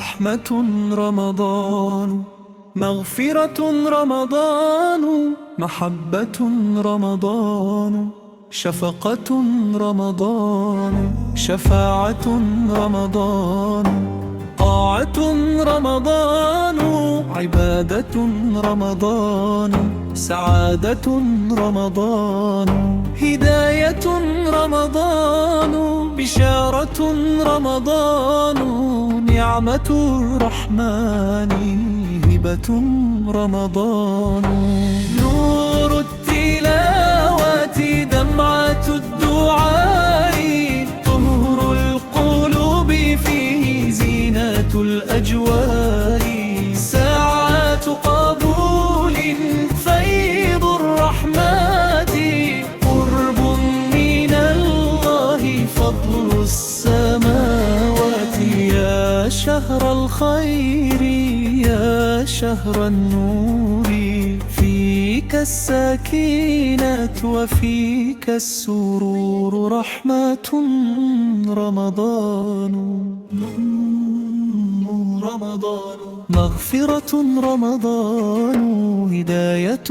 رحمة رمضان، مغفرة رمضان، محبة رمضان، شفقة رمضان، شفاعة رمضان، طاعة رمضان، عبادة رمضان، سعادة رمضان، هداية رمضان، بشارة رمضان، نعمة الرحمن، هبة رمضان، نور التلاوة، دمعة الدعاء، طهر القلوب، فيه زينة الأجواء، ساعات قبول، فيض الرحمات، قرب من الله، فضل السماوات، يا شهر الخير، يا شهر النور، فيك السكينة وفيك السرور، رحمة رمضان، رمضان، مغفرة رمضان، هداية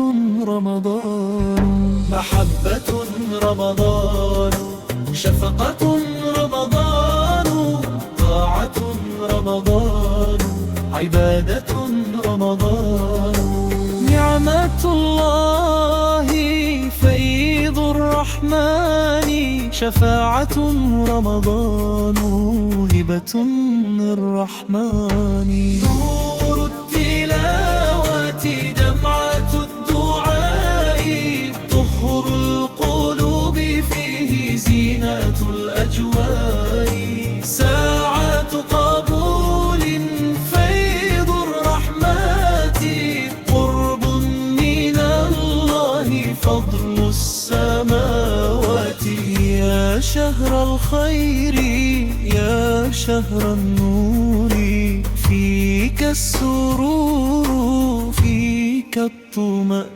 رمضان، محبة رمضان، شفقة رمضان، طاعة رمضان، عبادة رمضان، نعمة الله، فيض الرحمن، شفاعة رمضان، هبة الرحمن، نور التلاوة، دمعة الدعاء، طهر القلوب، فيه زينة الأجواء، ساعات قبول، فيض الرحمات، قرب من الله، فضل السماوات، يا شهر الخير، يا شهر النور، فيك السرور، فيك الطمأنينة.